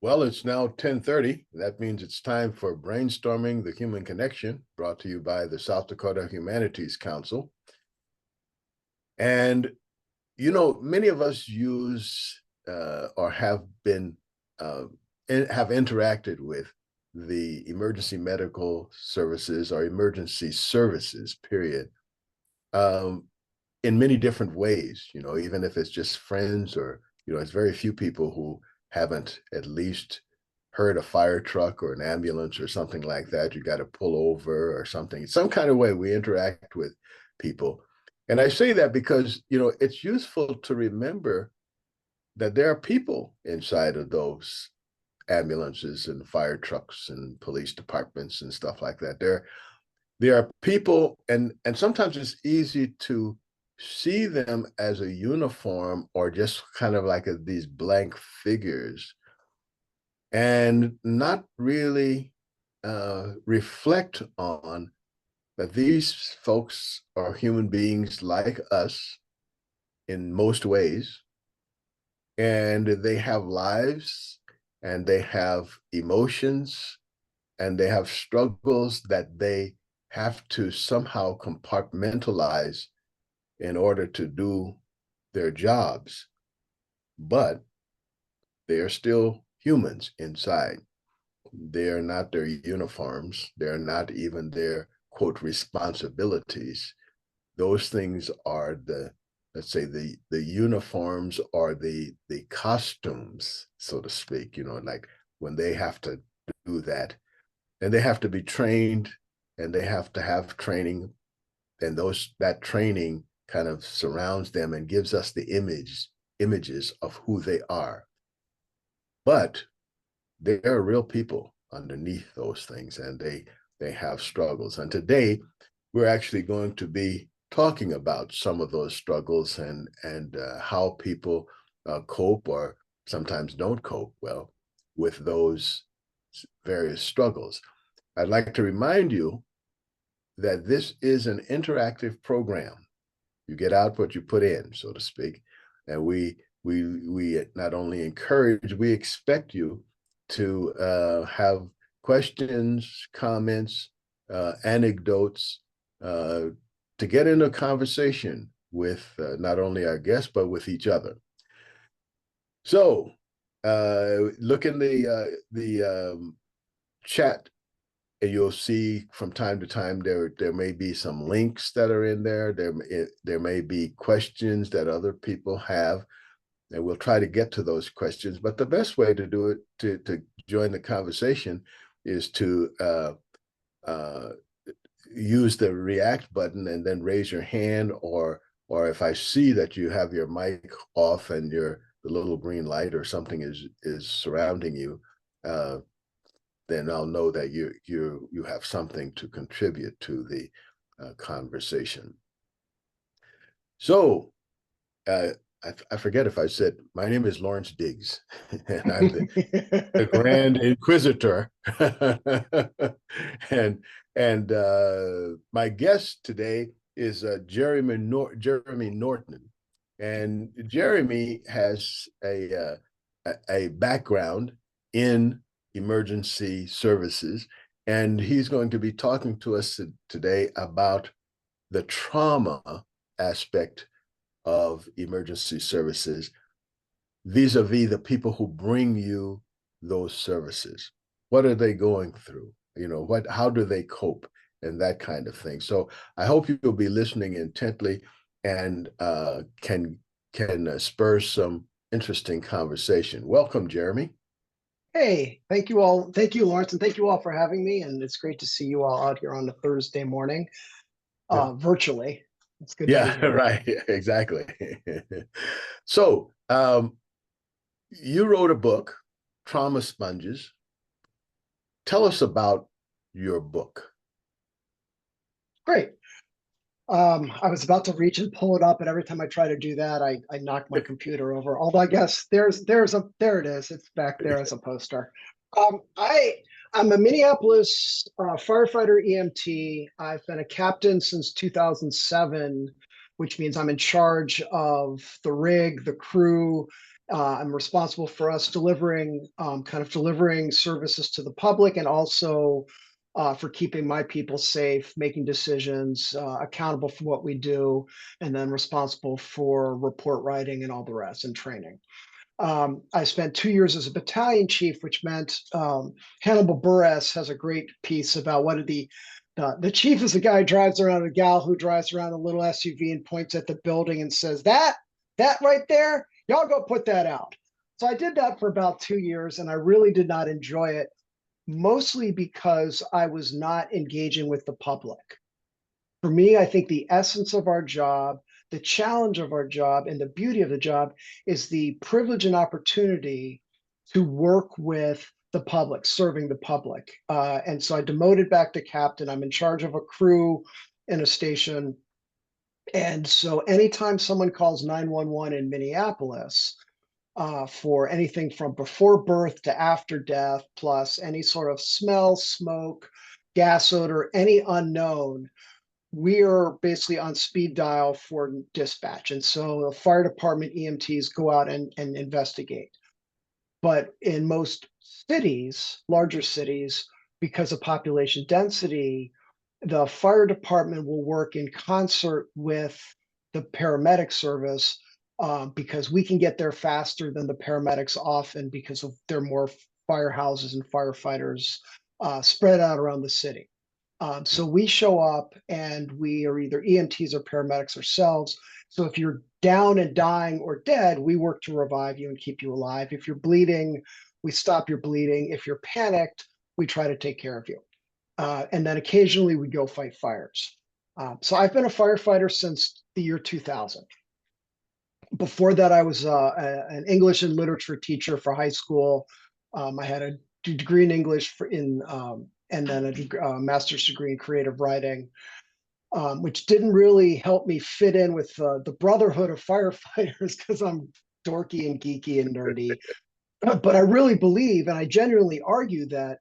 Well, it's now 10:30. That means it's time for Brainstorming the Human Connection, brought to you by the South Dakota Humanities Council. And, many of us use or have been, have interacted with the emergency medical services or emergency services, period, um, in many different ways, even if it's just friends or, it's very few people who haven't at least heard a fire truck or an ambulance or something like that. You got to pull over or something. Some kind of way we interact with people. And I say that because, it's useful to remember that there are people inside of those ambulances and fire trucks and police departments and stuff like that. There are people, and sometimes it's easy to see them as a uniform or just kind of like these blank figures and not really reflect on that these folks are human beings like us in most ways, and they have lives and they have emotions and they have struggles that they have to somehow compartmentalize in order to do their jobs, but they are still humans inside. They are not their uniforms. They're not even their quote responsibilities. Those things are let's say the uniforms or the costumes, so to speak, like when they have to do that, and they have to be trained and they have to have training, and that training kind of surrounds them and gives us the images of who they are. But there are real people underneath those things, and they have struggles. And today we're actually going to be talking about some of those struggles and how people cope or sometimes don't cope well with those various struggles. I'd like to remind you that this is an interactive program. You get out what you put in, so to speak. And we not only encourage, we expect you to have questions, comments, anecdotes, to get into a conversation with not only our guests, but with each other. So look in the chat, and you'll see from time to time there may be some links that are in there. There may be questions that other people have, and we'll try to get to those questions. But the best way to do it, to join the conversation, is to use the react button and then raise your hand, or if I see that you have your mic off and the little green light or something is surrounding you, then I'll know that you have something to contribute to the conversation. So I forget if I said my name is Lawrence Diggs, and I'm the Grand Inquisitor, and my guest today is Jeremy Norton, and Jeremy has a background in emergency services, and he's going to be talking to us today about the trauma aspect of emergency services vis-a-vis the people who bring you those services. What are they going through? How do they cope, and that kind of thing. So I hope you'll be listening intently and can spur some interesting conversation. Welcome, Jeremy. Hey, thank you all. Thank you, Lawrence, and thank you all for having me. And it's great to see you all out here on a Thursday morning, virtually. It's good to be here. Right, exactly. So you wrote a book, Trauma Sponges. Tell us about your book. Great. I was about to reach and pull it up, and every time I try to do that, I knock my computer over. Although I guess there it is. It's back there as a poster. I'm a Minneapolis firefighter EMT. I've been a captain since 2007, which means I'm in charge of the rig, the crew, I'm responsible for us delivering delivering services to the public, and also for keeping my people safe, making decisions, accountable for what we do, and then responsible for report writing and all the rest, and training. I spent 2 years as a battalion chief, which meant Hannibal Buress has a great piece about what are the chief is the guy who drives around, a gal who drives around a little SUV and points at the building and says, that right there, y'all go put that out. So I did that for about 2 years, and I really did not enjoy it, mostly because I was not engaging with the public. For me, I think the essence of our job, the challenge of our job, and the beauty of the job is the privilege and opportunity to work with the public, serving the public. And so I demoted back to captain. I'm in charge of a crew in a station. And so anytime someone calls 911 in Minneapolis, for anything from before birth to after death, plus any sort of smell, smoke, gas odor, any unknown, we are basically on speed dial for dispatch. And so the fire department EMTs go out and investigate. But in most cities, larger cities, because of population density, the fire department will work in concert with the paramedic service, because we can get there faster than the paramedics often, because of there are more firehouses and firefighters spread out around the city. So we show up and we are either EMTs or paramedics ourselves. So if you're down and dying or dead, we work to revive you and keep you alive. If you're bleeding, we stop your bleeding. If you're panicked, we try to take care of you. And then occasionally we go fight fires. So I've been a firefighter since the year 2000. Before that, I was an English and literature teacher for high school. I had a degree in English and then a master's degree in creative writing, which didn't really help me fit in with the brotherhood of firefighters, because I'm dorky and geeky and nerdy. But I really believe, and I genuinely argue, that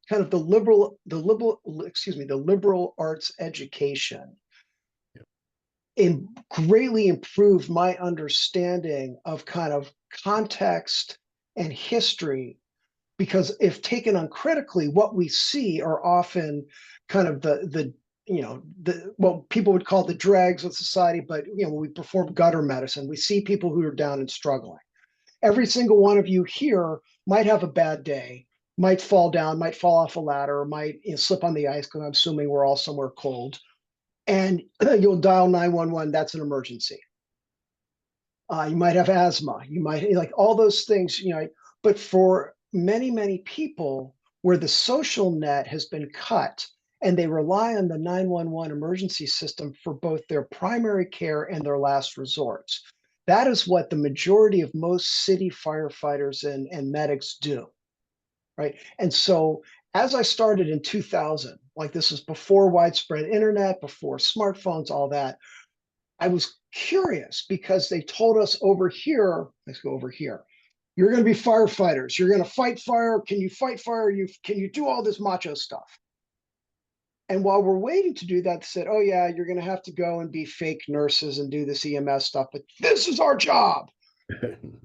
kind of the liberal arts education greatly improved my understanding of kind of context and history, because if taken uncritically, what we see are often kind of the what people would call the dregs of society. But when we perform gutter medicine, we see people who are down and struggling. Every single one of you here might have a bad day, might fall down, might fall off a ladder, might slip on the ice, because I'm assuming we're all somewhere cold, and you'll dial 911. That's an emergency. You might have asthma, you might like all those things, but for many people, where the social net has been cut and they rely on the 911 emergency system for both their primary care and their last resorts. That is what the majority of most city firefighters and medics do, right? And so as I started in 2000, like this was before widespread internet, before smartphones, all that, I was curious, because they told us over here, let's go over here, you're going to be firefighters. You're going to fight fire. Can you fight fire? Can you do all this macho stuff? And while we're waiting to do that, they said, oh yeah, you're going to have to go and be fake nurses and do this EMS stuff, but this is our job.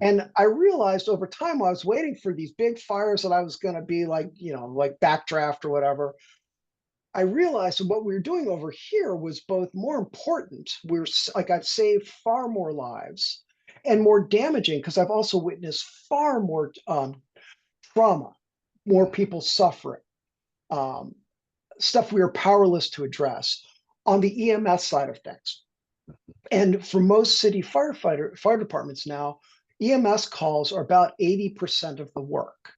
And I realized over time, while I was waiting for these big fires that I was going to be like, like backdraft or whatever, I realized that what we were doing over here was both more important. I've saved far more lives, and more damaging, because I've also witnessed far more trauma, more people suffering, stuff we are powerless to address on the EMS side of things. And for most city fire departments now, EMS calls are about 80% of the work.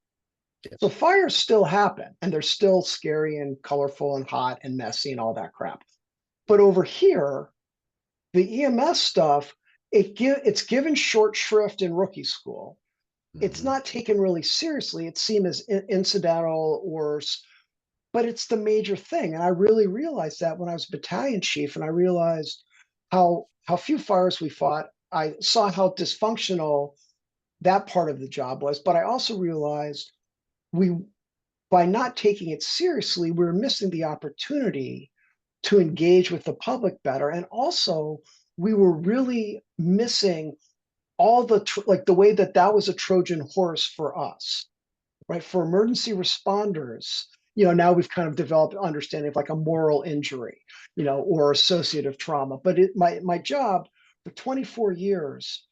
So fires still happen, and they're still scary and colorful and hot and messy and all that crap. But over here, the EMS stuff, it's given short shrift in rookie school. It's not taken really seriously. It's seen as incidental, but it's the major thing. And I really realized that when I was battalion chief, and I realized how few fires we fought. I saw how dysfunctional that part of the job was, but I also realized by not taking it seriously, we were missing the opportunity to engage with the public better. And also, we were really missing all the like the way that that was a Trojan horse for us, right? For emergency responders, now we've kind of developed an understanding of like a moral injury, or associative trauma. But my job for 24 years,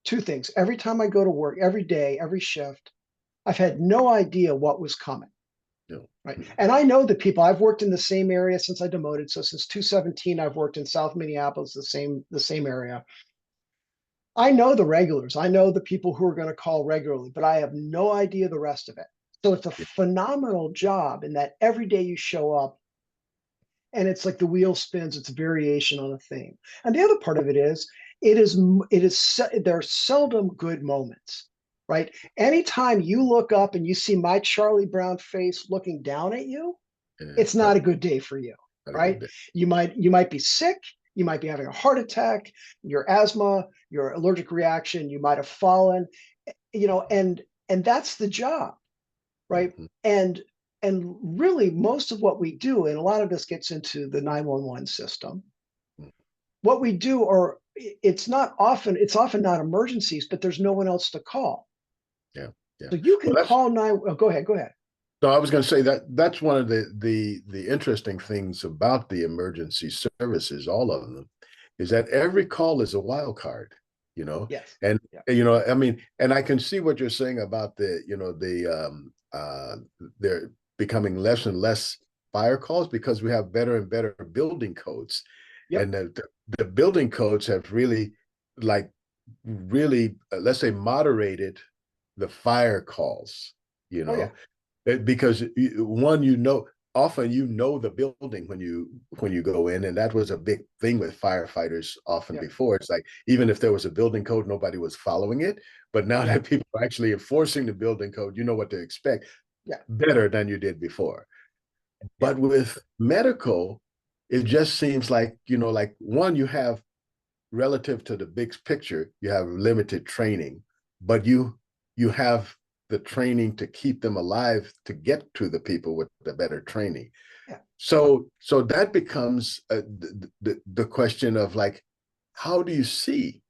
two things. Every time I go to work, every day, every shift, I've had no idea what was coming. No. Right. And I know the people. I've worked in the same area since I demoted. So since 2017, I've worked in South Minneapolis, the same area. I know the regulars. I know the people who are going to call regularly, but I have no idea the rest of it. So it's a phenomenal job in that every day you show up and it's like the wheel spins, it's a variation on a theme. And the other part of it is, there are seldom good moments, right? Anytime you look up and you see my Charlie Brown face looking down at you, it's not a good day for you, right? You might be sick, you might be having a heart attack, your asthma, your allergic reaction, you might have fallen, and that's the job, right? Mhm. And really most of what we do, and a lot of this gets into the 911 system, Mhm. what we do, or it's often not emergencies, but there's no one else to call. Yeah. Yeah. So you Well, can call nine. Oh, go ahead. so I was going to say that's one of the interesting things about the emergency services, all of them, is that every call is a wild card, Yes. and Yeah. I mean, and I can see what you're saying about they're becoming less and less fire calls because we have better and better building codes, Yep. and the building codes have really, like, really, let's say, moderated the fire calls, you Oh yeah. know because one, often the building when you go in, and that was a big thing with firefighters often Yeah. before. It's like, even if there was a building code, nobody was following it, but now Yeah. that people are actually enforcing the building code, you know what to expect Yeah. better than you did before. Yeah. But with medical, it just seems like, like, one, you have, relative to the big picture, you have limited training, but you have the training to keep them alive to get to the people with the better training. Yeah. So that becomes the question of, like, how do you see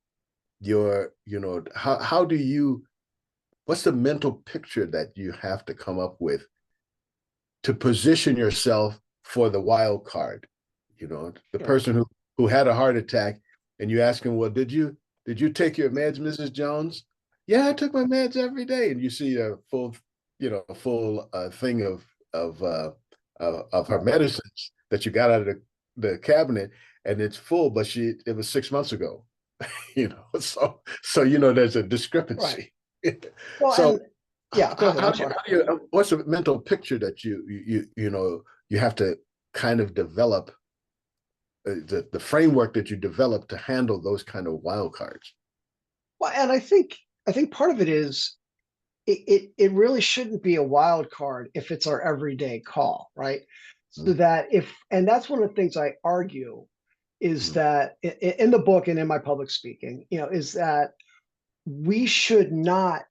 how do you, what's the mental picture that you have to come up with to position yourself for the wild card? The Sure. person who had a heart attack, and you ask him, well, did you take your meds, Mrs. Jones? Yeah, I took my meds every day. And you see a full, thing of her medicines that you got out of the cabinet, and it's full, but it was 6 months ago. So there's a Right. discrepancy. Well, So and yeah, go ahead. how I'm do you, sorry. how do you what's the mental picture that you have to kind of develop, the framework that you develop to handle those kind of wild cards? Well, and I think part of it is it really shouldn't be a wild card if it's our everyday call, right? So Mm-hmm. that and that's one of the things I argue is Mm-hmm. that in the book and in my public speaking, is that we should not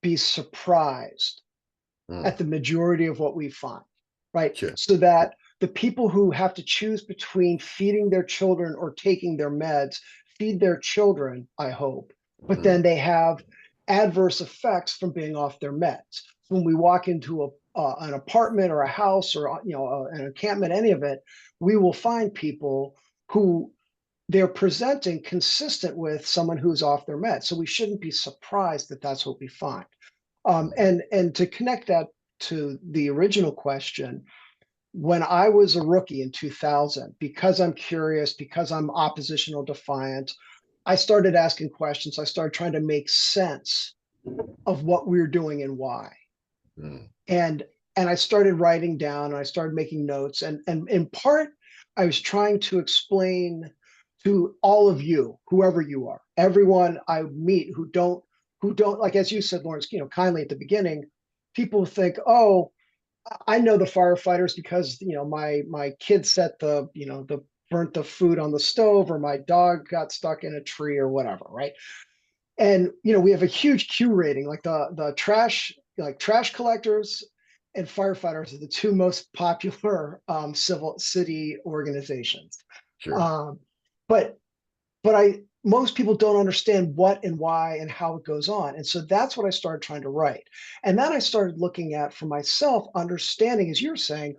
be surprised Mm-hmm. at the majority of what we find, right? Sure. So that the people who have to choose between feeding their children or taking their meds feed their children, I hope, but Mm-hmm. then they have adverse effects from being off their meds. When we walk into an apartment or a house or an encampment, any of it, we will find people who they're presenting consistent with someone who's off their meds. So we shouldn't be surprised that that's what we find. And to connect that to the original question, when I was a rookie in 2000, because I'm curious, because I'm oppositional defiant, I started asking questions. I started trying to make sense of what we're doing and why. Mm-hmm. And I started writing down and I started making notes. And in part, I was trying to explain to all of you, whoever you are, everyone I meet who don't, like, as you said, Lawrence, kindly at the beginning, people think, oh, I know the firefighters because my kid set the burnt the food on the stove, or my dog got stuck in a tree or whatever, right? And we have a huge Q rating, like the trash collectors and firefighters are the two most popular civil city organizations. Sure. Um, but but most people don't understand what and why and how it goes on. And so that's what I started trying to write. And then I started looking at for myself, understanding, as you're saying,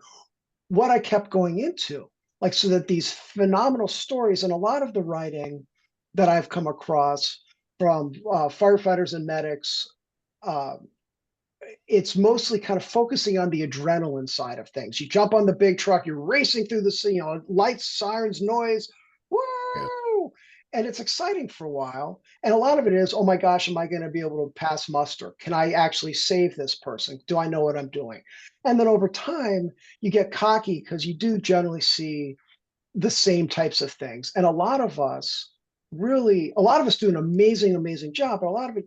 what I kept going into. Like, so that these phenomenal stories and a lot of the writing that I've come across from firefighters and medics, uh, it's mostly kind of focusing on the adrenaline side of things. You jump on the big truck, you're racing through the scene, lights, sirens, noise, Yeah. woo! And it's exciting for a while. And a lot of it is, oh my gosh, am I going to be able to pass muster? Can I actually save this person? Do I know what I'm doing? And then over time, you get cocky because you do generally see the same types of things. And a lot of us do an amazing, amazing job, but a lot of it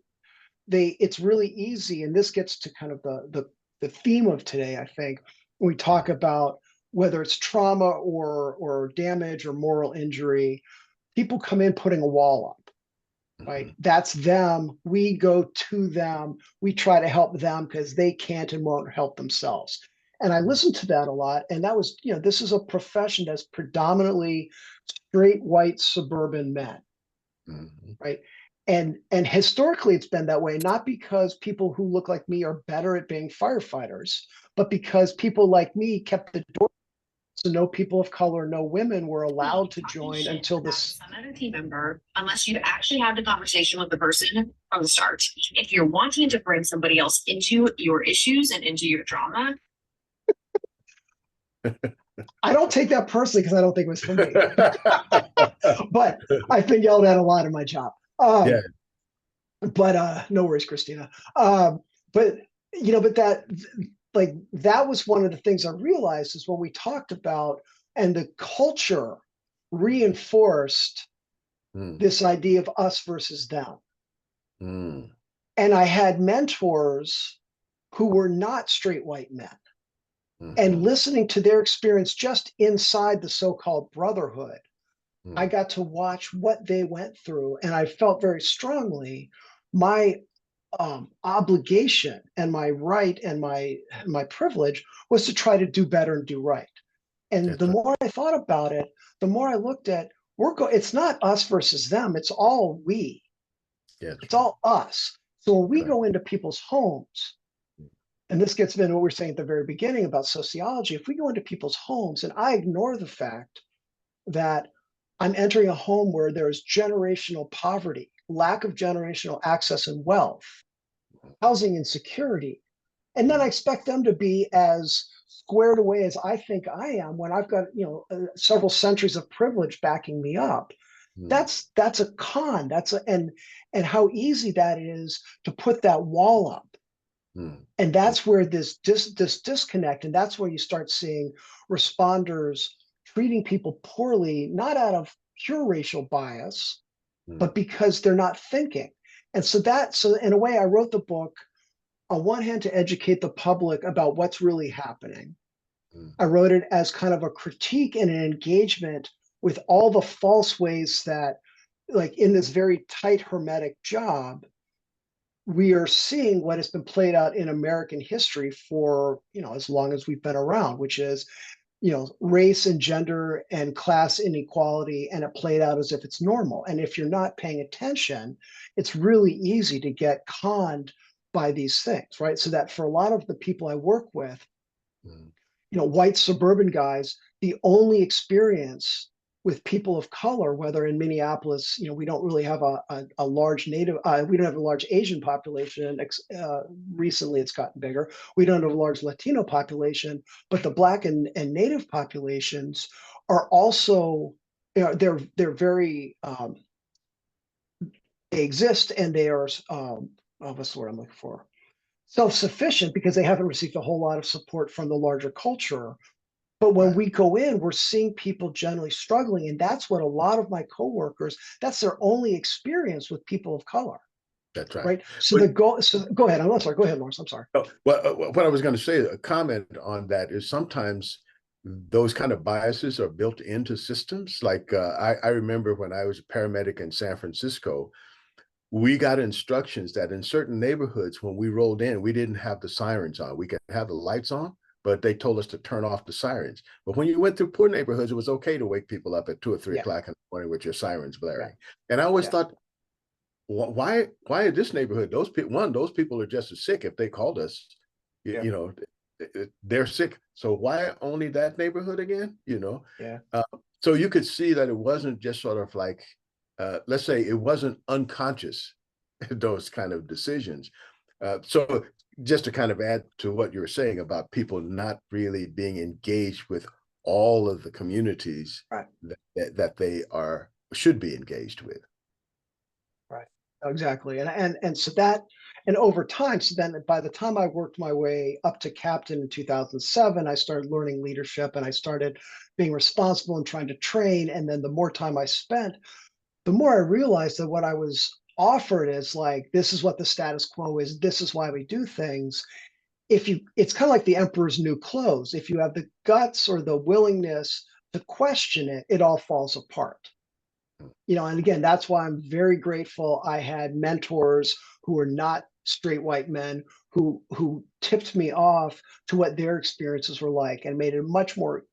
it's really easy, and this gets to kind of the theme of today, I think, when we talk about whether it's trauma or damage or moral injury, people come in putting a wall up, right? Mhm. That's them. We go to them. We try to help them because they can't and won't help themselves. And I listened to that a lot. And that was, this is a profession that's predominantly straight white suburban men, Mhm. right? And historically it's been that way, not because people who look like me are better at being firefighters, but because people like me kept the door, so no people of color, no women were allowed to Talking join shit until about this. some other team member unless you actually have the conversation with the person from the start. If you're wanting to bring somebody else into your issues and into your drama, I don't take that personally because I don't think it was for me, but I've been yelled at a lot in my job. Yeah. But no worries, Christina. But but that was one of the things I realized is when we talked about, and the culture reinforced Mm. this idea of us versus them. Mm. And I had mentors who were not straight white men. And Mhm. listening to their experience just inside the so-called brotherhood, I Mm. got to watch what they went through. And I felt very strongly my obligation and my right and my privilege was to try to do better and do right. And the That's right. more I thought about it, the more I looked at it's not us versus them, it's all we. That's It's right. all us. So when we Right. go into people's homes, and this gets into what we were saying at the very beginning about sociology, if we go into people's homes and I ignore the fact that I'm entering a home where there's generational poverty, lack of generational access and wealth, housing insecurity, and then I Mm. expect them to be as squared away as I think I am when I've got several centuries of privilege backing me up. Mm. That's a con. And how easy that is to put that wall up. Mm. And that's where this disconnect, and that's where you start seeing responders treating people poorly, not out of pure racial bias, Mm. but because they're not thinking. And so in a way, I wrote the book on one hand to educate the public about what's really happening. Mm. I wrote it as kind of a critique and an engagement with all the false ways that, like in this very tight hermetic job, we are seeing what has been played out in American history for, as long as we've been around, which is, race and gender and class inequality, and it played out as if it's normal. And if you're not paying attention, it's really easy to get conned by these things, right? So that for a lot of the people I work with, Mm. white suburban guys, the only experience with people of color, whether in Minneapolis, we don't really have a large native, we don't have a large Asian population. Recently, it's gotten bigger. We don't have a large Latino population, but the Black and Native populations are also, they're very, they exist and they are, what's the word I'm looking for? Self-sufficient because they haven't received a whole lot of support from the larger culture. But when Right. we go in, we're seeing people generally struggling. And that's what a lot of my coworkers, that's their only experience with people of color, That's right. right? So But go ahead. I'm sorry. Go ahead, Lawrence. I'm sorry. what I was going to say, a comment on that is sometimes those kind of biases are built into systems. Like I remember when I was a paramedic in San Francisco, we got instructions that in certain neighborhoods, when we rolled in, we didn't have the sirens on. We could have the lights on, but they told us to turn off the sirens. But when you went through poor neighborhoods, it was okay to wake people up at 2 or 3 Yeah. o'clock in the morning with your sirens blaring. And I always thought, why in this neighborhood, those people are just as sick. If they called us, you know, they're sick. So why only that neighborhood again? You know? Yeah. So you could see that it wasn't just sort of like, let's say it wasn't unconscious, those kind of decisions. So just to kind of add to what you were saying about people not really being engaged with all of the communities that they should be engaged with. Right. Exactly. And so that, and over time, so then by the time I worked my way up to captain in 2007, I started learning leadership and I started being responsible and trying to train. And then the more time I spent, the more I realized that what I was offered is like, this is what the status quo is. This is why we do things. It's kind of like the emperor's new clothes. If you have the guts or the willingness to question it, it all falls apart. And again, that's why I'm very grateful I had mentors who were not straight white men who tipped me off to what their experiences were like and made it much more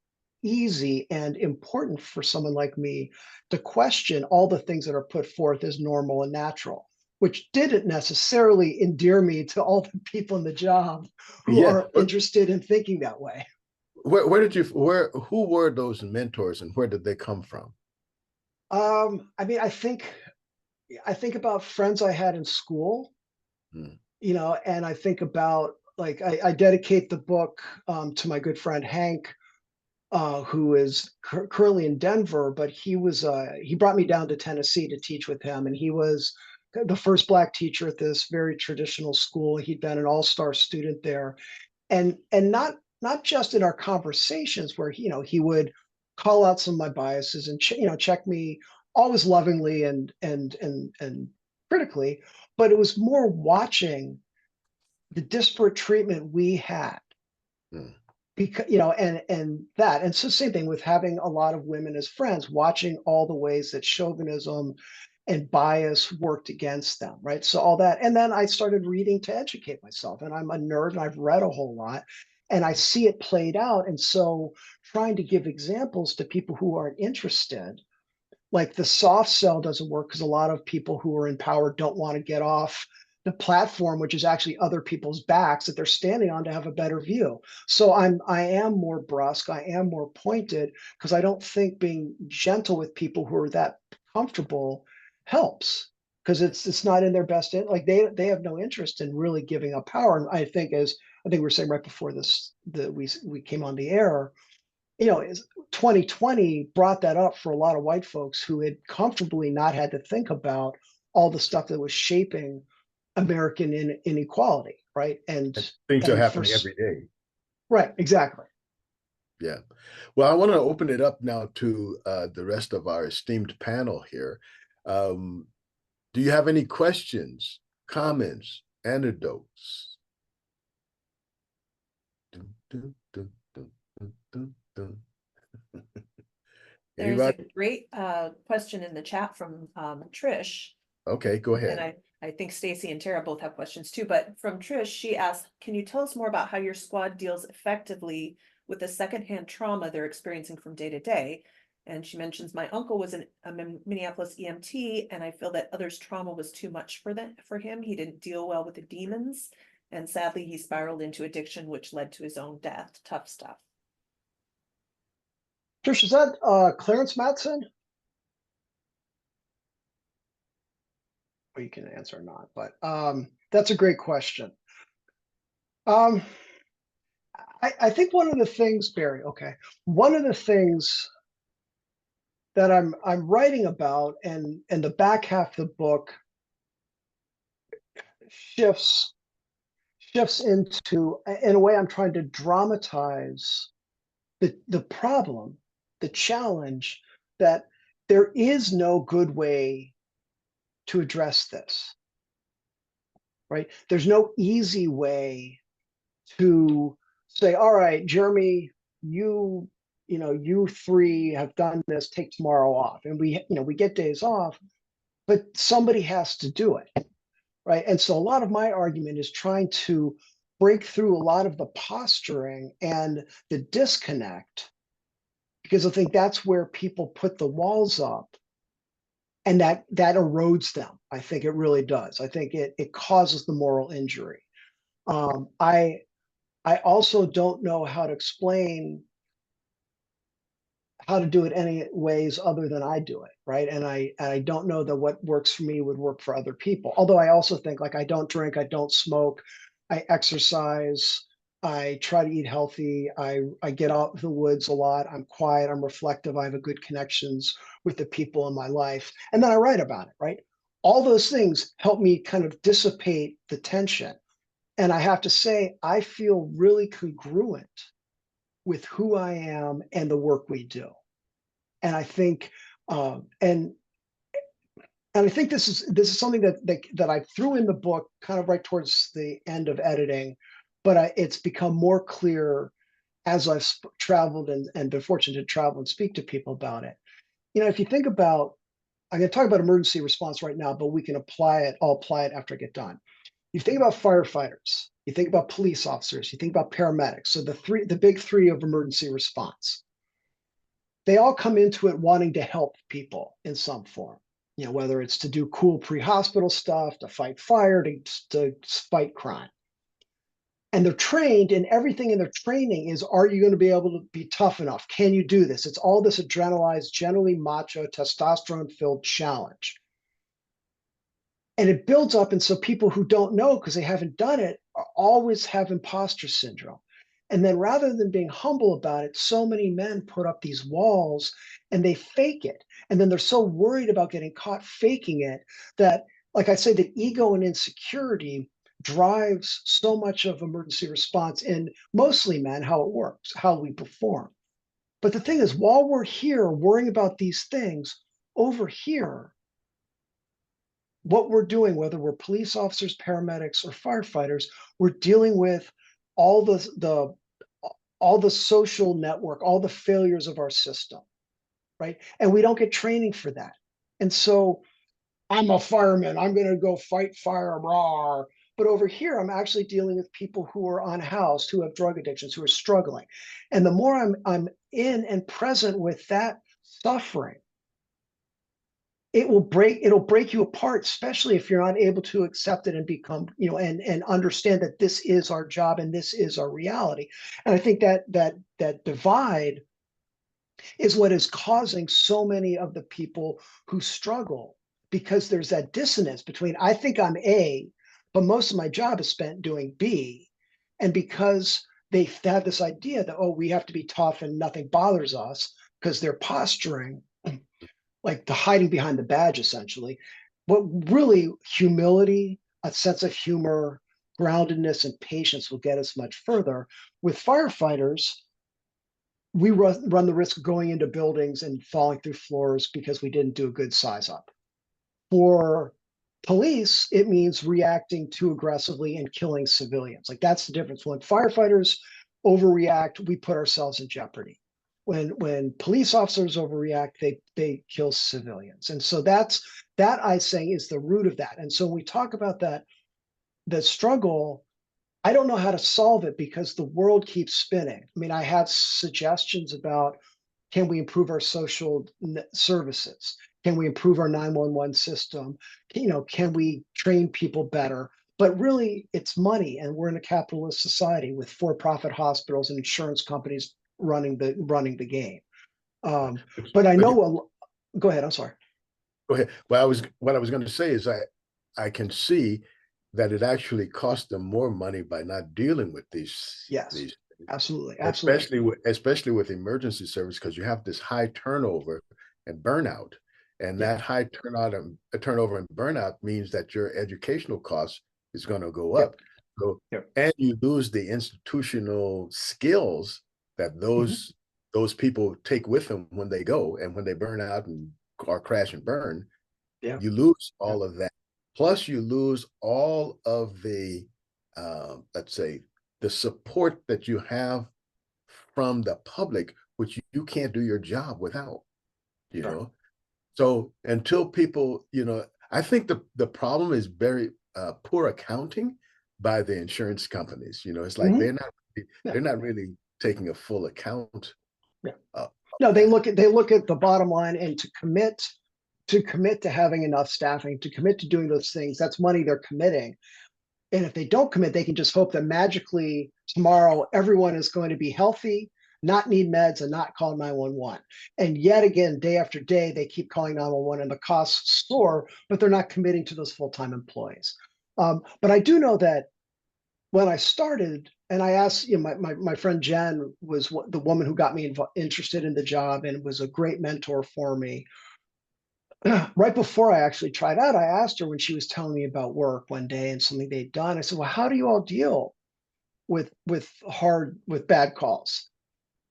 easy and important for someone like me to question all the things that are put forth as normal and natural, which didn't necessarily endear me to all the people in the job who are interested in thinking that way. Who were those mentors and where did they come from? I mean, I think about friends I had in school, and I think about like I dedicate the book to my good friend Hank, who is currently in Denver, but he brought me down to Tennessee to teach with him, and he was the first Black teacher at this very traditional school. He'd been an all-star student there, and not just in our conversations where he would call out some of my biases and check me always lovingly and critically, but it was more watching the disparate treatment we had. Because and so same thing with having a lot of women as friends, watching all the ways that chauvinism and bias worked against them, right? So all that, and then I started reading to educate myself, and I'm a nerd and I've read a whole lot, and I see it played out. And so trying to give examples to people who aren't interested, like the soft sell doesn't work because a lot of people who are in power don't want to get off the platform, which is actually other people's backs that they're standing on to have a better view. So I am more brusque, I am more pointed because I don't think being gentle with people who are that comfortable helps, because it's not in their best interest. Like they have no interest in really giving up power. And I think we were saying right before this that we came on the air, 2020 brought that up for a lot of white folks who had comfortably not had to think about all the stuff that was shaping American inequality, right? And things are happening every day. Right, exactly. Yeah. Well, I want to open it up now to the rest of our esteemed panel here. Do you have any questions, comments, anecdotes? There's a great question in the chat from Trish. Okay, go ahead. And I think Stacy and Tara both have questions too, but from Trish, she asked, can you tell us more about how your squad deals effectively with the secondhand trauma they're experiencing from day to day? And she mentions, my uncle was a Minneapolis EMT, and I feel that others' trauma was too much for him. He didn't deal well with the demons, and sadly, he spiraled into addiction, which led to his own death. Tough stuff. Trish, is that Clarence Matson? Or you can answer or not, but that's a great question. I think one of the things, Barry, one of the things that I'm writing about, and the back half of the book shifts into, in a way, I'm trying to dramatize the problem, the challenge, that there is no good way to address this, right? There's no easy way to say, all right, Jeremy, you three have done this, take tomorrow off. And we get days off, but somebody has to do it, right? And so a lot of my argument is trying to break through a lot of the posturing and the disconnect, because I think that's where people put the walls up, and that erodes them. I think it really does. I think it causes the moral injury. I also don't know how to explain how to do it any ways other than I do it, right? And I don't know that what works for me would work for other people. Although I also think, like, I don't drink, I don't smoke, I exercise, I try to eat healthy, I get out of the woods a lot, I'm quiet, I'm reflective, I have a good connections with the people in my life, and then I write about it, right? All those things help me kind of dissipate the tension. And I have to say, I feel really congruent with who I am and the work we do. And I think, and I think this is something that I threw in the book kind of right towards the end of editing, but it's become more clear as I've traveled and been fortunate to travel and speak to people about it. You know, if you think about, I'm going to talk about emergency response right now, but we can apply it. I'll apply it after I get done. You think about firefighters, you think about police officers, you think about paramedics. So the big three of emergency response. They all come into it wanting to help people in some form. You know, whether it's to do cool pre-hospital stuff, to fight fire, to fight crime. And they're trained, and everything in their training is, are you going to be able to be tough enough? Can you do this? It's all this adrenalized, generally macho, testosterone-filled challenge. And it builds up, and so people who don't know because they haven't done it always have imposter syndrome. And then rather than being humble about it, so many men put up these walls and they fake it. And then they're so worried about getting caught faking it that, like I say, the ego and insecurity drives so much of emergency response in mostly men, how it works, how we perform. But the thing is, while we're here worrying about these things, over here, what we're doing, whether we're police officers, paramedics, or firefighters, we're dealing with all the social network, all the failures of our system, right? And we don't get training for that. And so I'm a fireman, I'm going to go fight fire, raw. But over here, I'm actually dealing with people who are unhoused, who have drug addictions, who are struggling. And the more I'm in and present with that suffering, it'll break you apart, especially if you're not able to accept it and become, you know, and understand that this is our job and this is our reality. And I think that divide is what is causing so many of the people who struggle, because there's that dissonance between, I think I'm A, but most of my job is spent doing B. And because they have this idea that, oh, we have to be tough and nothing bothers us, because they're posturing, like the hiding behind the badge, essentially. But really, humility, a sense of humor, groundedness, and patience will get us much further. With firefighters, we run the risk of going into buildings and falling through floors because we didn't do a good size up. For police, it means reacting too aggressively and killing civilians. Like, that's the difference. When firefighters overreact, we put ourselves in jeopardy. When police officers overreact, they kill civilians. And so that I say is the root of that. And so when we talk about that, the struggle, I don't know how to solve it because the world keeps spinning. I mean, I have suggestions about, can we improve our social services? Can we improve our 911 system? You know, can we train people better? But really, it's money, and we're in a capitalist society with for-profit hospitals and insurance companies running the game. But I know. Go ahead. I'm sorry. Go ahead. Well, what I was going to say is I can see that it actually costs them more money by not dealing with these. Yes. These, absolutely. especially with emergency service, because you have this high turnover and burnout, and that high turnover and burnout means that your educational cost is going to go up. So, and you lose the institutional skills that those people take with them when they go, and when they burn out and or crash and burn, you lose all of that. Plus, you lose all of the, let's say, the support that you have from the public, which you can't do your job without, you know? So until people, you know, I think the problem is very poor accounting, by the insurance companies. You know, it's like Mhm. they're not really taking a full account. Yeah. Of No, they that. look at the bottom line, and to commit to having enough staffing, to commit to doing those things, that's money they're committing. And if they don't commit, they can just hope that magically tomorrow everyone is going to be healthy, not need meds, and not call 911. And yet again, day after day, they keep calling 911 and the costs soar, but they're not committing to those full-time employees. But I do know that when I started, and I asked, you know, my friend Jen was the woman who got me interested in the job and was a great mentor for me. Right before I actually tried out, I asked her when she was telling me about work one day and something they'd done. I said, "Well, how do you all deal with bad calls?"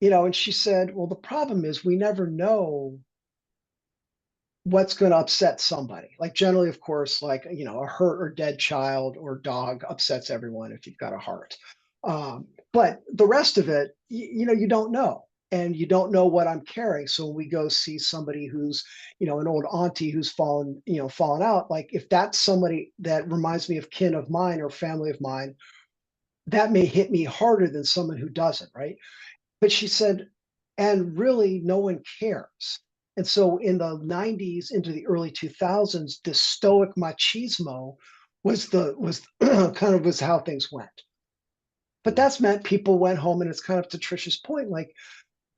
You know, and she said, "Well, the problem is we never know what's going to upset somebody. Like generally, of course, like you know, a hurt or dead child or dog upsets everyone if you've got a heart. But the rest of it, you know, you don't know, and you don't know what I'm carrying. So when we go see somebody who's, you know, an old auntie who's fallen out, like if that's somebody that reminds me of kin of mine or family of mine, that may hit me harder than someone who doesn't, right? But she said, and really no one cares. And so in the 90s into the early 2000s, the stoic machismo was kind of was how things went. But that's meant people went home, and it's kind of to Trisha's point, like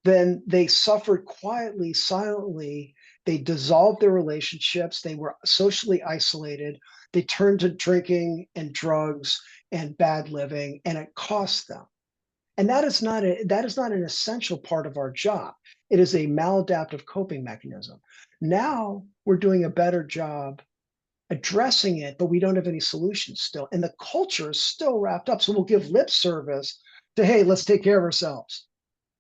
then they suffered quietly, silently. They dissolved their relationships. They were socially isolated. They turned to drinking and drugs and bad living, and it cost them. And that is not an essential part of our job. It is a maladaptive coping mechanism. Now we're doing a better job addressing it, but we don't have any solutions still. And the culture is still wrapped up. So we'll give lip service to, hey, let's take care of ourselves.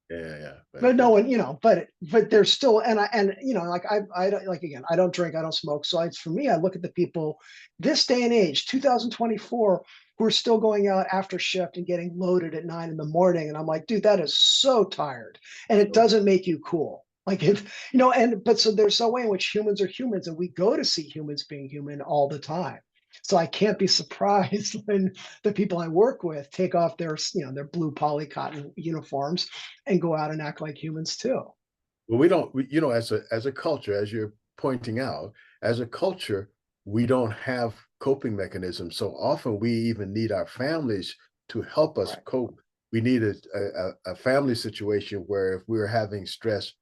Yeah. But no one, you know, but there's still, and you know, like I don't, like again, I don't drink, I don't smoke. So for me, I look at the people this day and age, 2024, who are still going out after shift and getting loaded at 9 in the morning. And I'm like, dude, that is so tired. And it So, doesn't make you cool. Like if, you know, but so there's no way in which humans are humans, and we go to see humans being human all the time. So I can't be surprised when the people I work with take off their, you know, their blue poly cotton uniforms and go out and act like humans too. well, we don't, you know, as a culture, as you're pointing out, as a culture, we don't have coping mechanisms. So often we even need our families to help us Right. cope. We need a family situation where if we're having stress,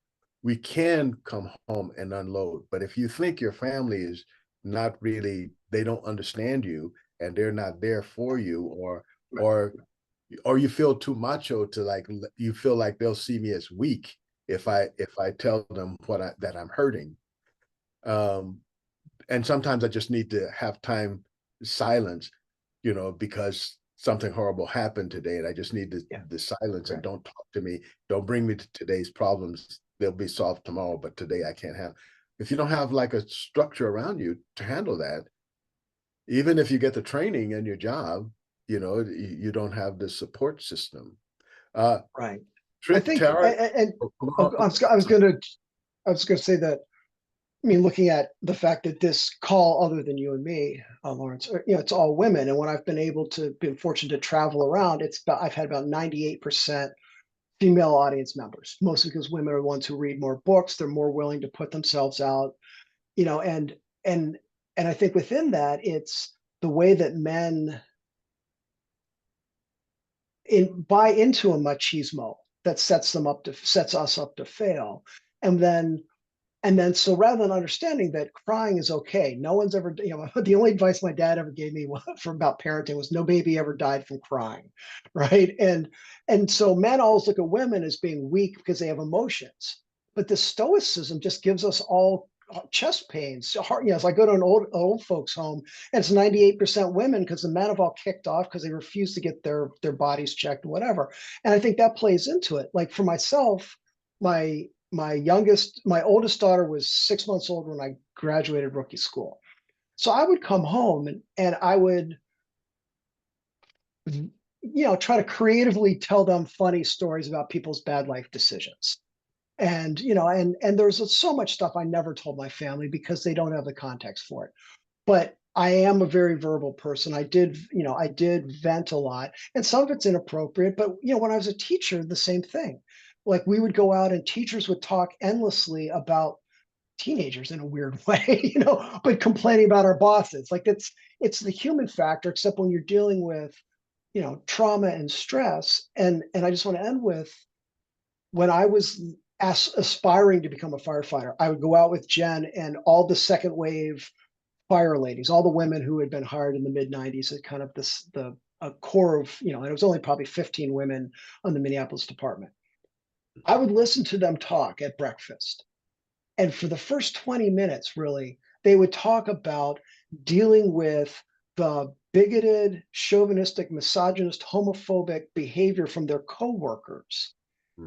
we can come home and unload. But if you think your family is not really, they don't understand you and they're not there for you, or or you feel too macho to like, you feel like they'll see me as weak if I tell them that I'm hurting. Um, and sometimes I just need to have time silence, you know, because something horrible happened today, and I just need Yeah. the silence, and Right. don't talk to me, don't bring me to today's problems. They'll be solved tomorrow, but today I can't have. If you don't have like a structure around you to handle that, even if you get the training in your job, you know, you don't have the support system. Uh, Right. I think, Tara, and oh, oh, I was going to say that. I mean, looking at the fact that this call, other than you and me, Lawrence, you know, it's all women. And when I've been able to, been fortunate to travel around, I've had about 98% female audience members, mostly because women are the ones who read more books. They're more willing to put themselves out, you know, and, and I think within that, it's the way that men buy into a machismo that sets us up to fail. And then so rather than understanding that crying is okay, no one's ever, you know, the only advice my dad ever gave me for about parenting was no baby ever died from crying, right? And so men always look at women as being weak because they have emotions, but the stoicism just gives us all chest pains. Heart, you know, it's like go to an old folks home, and it's 98% women because the men have all kicked off because they refuse to get their bodies checked and whatever. And I think that plays into it. Like for myself, my oldest daughter was 6 months old when I graduated rookie school. So I would come home and I would, you know, try to creatively tell them funny stories about people's bad life decisions. And, you know, and there's so much stuff I never told my family because they don't have the context for it. But I am a very verbal person. I did vent a lot, and some of it's inappropriate, but when I was a teacher, the same thing. Like we would go out and teachers would talk endlessly about teenagers in a weird way, but complaining about our bosses. Like it's the human factor, except when you're dealing with, trauma and stress. And I just want to end with, when I was aspiring to become a firefighter, I would go out with Jen and all the second wave fire ladies, all the women who had been hired in the mid 90s, at kind of a core of, and it was only probably 15 women on the Minneapolis department. I would listen to them talk at breakfast. And for the first 20 minutes, really, they would talk about dealing with the bigoted, chauvinistic, misogynist, homophobic behavior from their coworkers.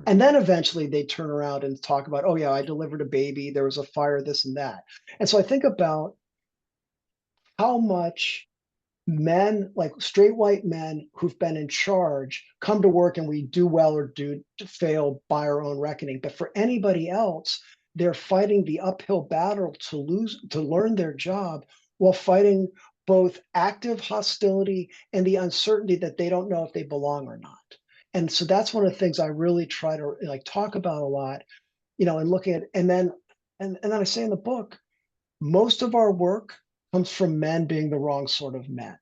And then eventually they turn around and talk about, oh yeah, I delivered a baby, there was a fire, this and that. And so I think about how much men, like straight white men who've been in charge, come to work and we do well or do fail by our own reckoning. But for anybody else, they're fighting the uphill battle to learn their job while fighting both active hostility and the uncertainty that they don't know if they belong or not. And so that's one of the things I really try to talk about a lot, and looking at, and then I say in the book, most of our work comes from men being the wrong sort of men,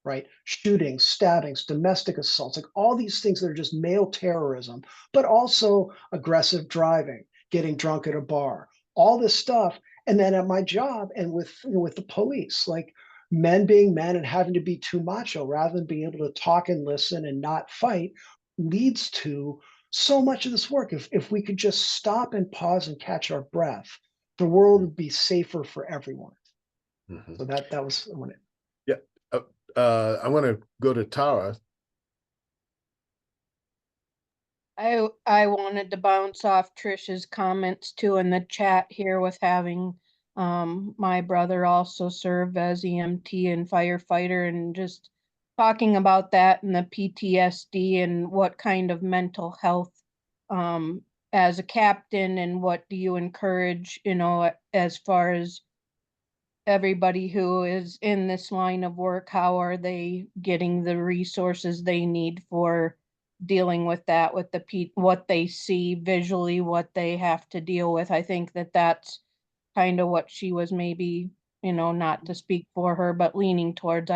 right? Shootings, stabbings, domestic assaults, like all these things that are just male terrorism, but also aggressive driving, getting drunk at a bar, all this stuff. And then at my job and with the police, like men being men and having to be too macho rather than being able to talk and listen and not fight, leads to so much of this work. If we could just stop and pause and catch our breath, the world would be safer for everyone. So that was when it. Yeah. I want to go to Tara. I wanted to bounce off Trish's comments too in the chat here with having my brother also serve as EMT and firefighter, and just talking about that and the PTSD and what kind of mental health as a captain, and what do you encourage, as far as everybody who is in this line of work, how are they getting the resources they need for dealing with that, with what they see visually, what they have to deal with. I think that's kind of what she was maybe, not to speak for her, but leaning towards.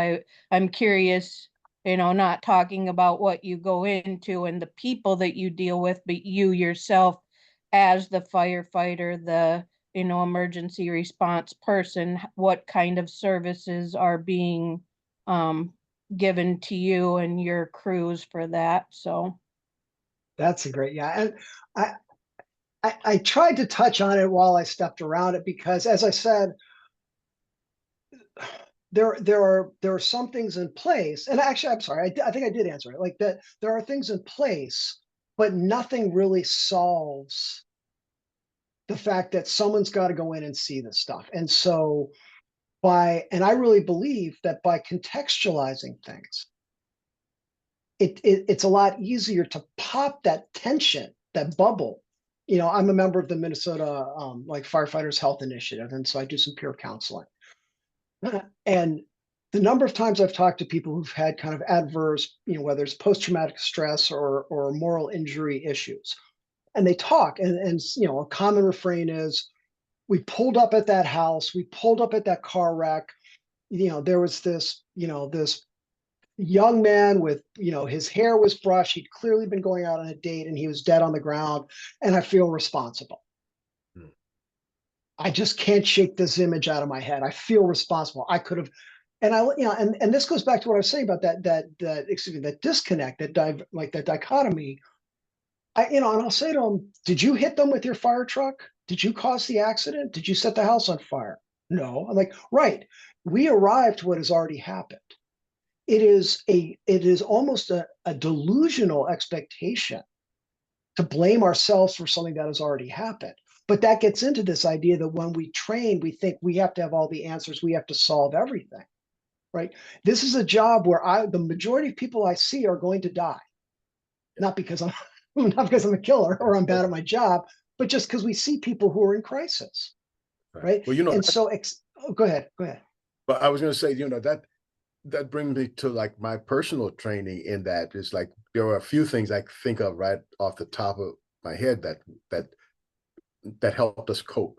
I'm curious, not talking about what you go into and the people that you deal with, but you yourself as the firefighter, the emergency response person, what kind of services are being given to you and your crews for that. So That's a great, yeah. And I tried to touch on it while I stepped around it, because as I said, there are some things in place, and actually, I'm sorry, I think I did answer it, like that there are things in place, but nothing really solves the fact that someone's got to go in and see this stuff. And so and I really believe that by contextualizing things, it's a lot easier to pop that tension, that bubble. I'm a member of the Minnesota Firefighters Health Initiative, and so I do some peer counseling. And the number of times I've talked to people who've had kind of adverse, whether it's post-traumatic stress or moral injury issues, and they talk, and a common refrain is, we pulled up at that house, we pulled up at that car wreck, there was this young man with, his hair was brushed, he'd clearly been going out on a date, and he was dead on the ground, and I feel responsible. I just can't shake this image out of my head. I feel responsible. I could have, and and this goes back to what I was saying about that disconnect, that dichotomy. And I'll say to them, did you hit them with your fire truck? Did you cause the accident? Did you set the house on fire? No. I'm like, right. We arrived to what has already happened. It is almost a delusional expectation to blame ourselves for something that has already happened. But that gets into this idea that when we train, we think we have to have all the answers. We have to solve everything, right? This is a job where the majority of people I see are going to die. Not because I'm a killer or I'm bad at my job, but just because we see people who are in crisis, right? Well, and so, go ahead. But I was going to say, that brings me to like my personal training in that is like there are a few things I think of right off the top of my head that helped us cope.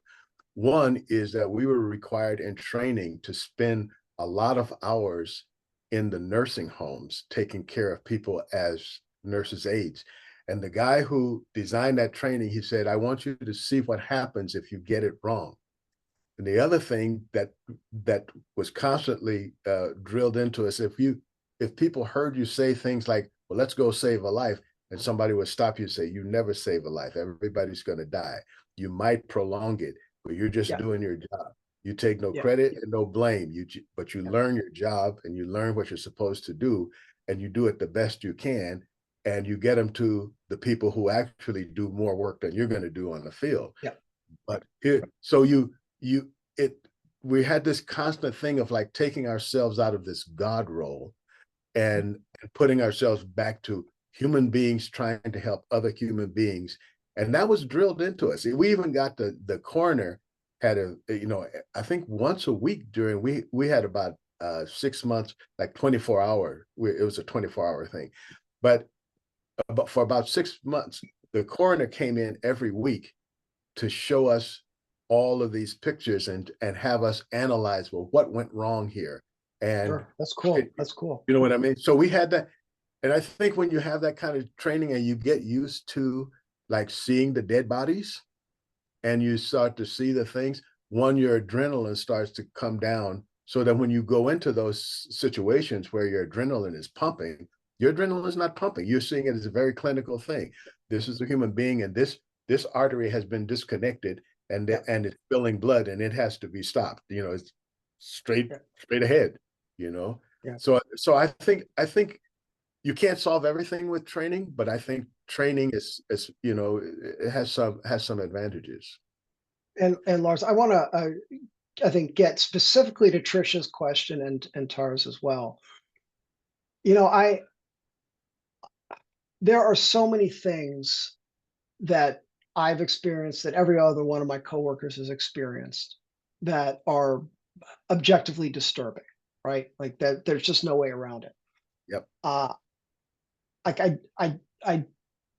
One is that we were required in training to spend a lot of hours in the nursing homes taking care of people as nurses' aides. And the guy who designed that training, he said, I want you to see what happens if you get it wrong. And the other thing that was constantly drilled into us, if people heard you say things like, well, let's go save a life, and somebody would stop you and say, you never save a life. Everybody's going to die. You might prolong it, but you're just Yeah. doing your job. You take no Yeah. credit and no blame. But you Yeah. learn your job and you learn what you're supposed to do, and you do it the best you can, and you get them to the people who actually do more work than you're going to do on the field. Yeah. But so we had this constant thing of like taking ourselves out of this God role and putting ourselves back to human beings trying to help other human beings. And that was drilled into us. We even got the coroner had I think once a week we had about 6 months, like 24-hour, it was a 24-hour thing. But for about 6 months, the coroner came in every week to show us all of these pictures and have us analyze, well, what went wrong here? And Sure. That's cool. That's cool. you know what I mean? So we had that. And I think when you have that kind of training and you get used to like seeing the dead bodies and you start to see the things, your adrenaline starts to come down so that when you go into those situations where your adrenaline is pumping, your adrenaline is not pumping. You're seeing it as a very clinical thing. This is a human being, and this artery has been disconnected, and it's spilling blood, and it has to be stopped. It's straight ahead. Yeah. So I think you can't solve everything with training, but I think training is it has some advantages. And Lars, I want to I think get specifically to Trisha's question and Tara's as well. There are so many things that I've experienced that every other one of my coworkers has experienced that are objectively disturbing, right? Like that, there's just no way around it. Yep. Like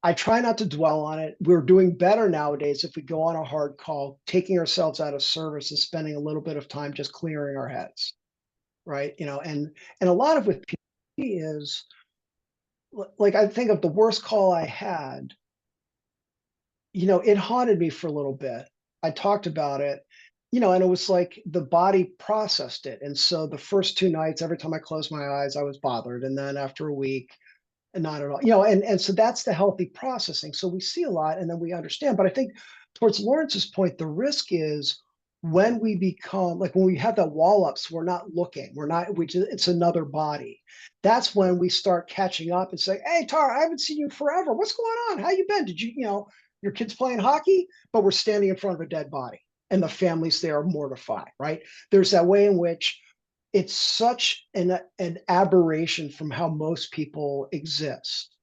I try not to dwell on it. We're doing better nowadays if we go on a hard call, taking ourselves out of service and spending a little bit of time just clearing our heads, right? And a lot of with PT is like I think of the worst call I had. It haunted me for a little bit. I talked about it, and it was like the body processed it. And so the first 2 nights, every time I closed my eyes, I was bothered. And then after a week, and not at all, and so that's the healthy processing. So we see a lot and then we understand. But I think towards Lawrence's point, the risk is when we become like when we have that wall up, so we're not looking, it's another body. That's when we start catching up and say, hey, Tara, I haven't seen you forever. What's going on? How you been? Did your kids playing hockey? But we're standing in front of a dead body and the families there are mortified, right? There's that way in which it's such an aberration from how most people exist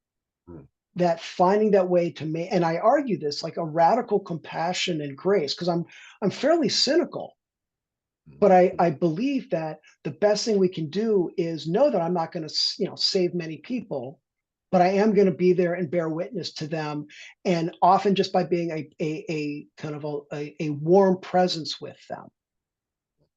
that finding that way to make, and I argue this like a radical compassion and grace, because I'm fairly cynical, but I believe that the best thing we can do is know that I'm not going to save many people, but I am going to be there and bear witness to them, and often just by being a kind of a warm presence with them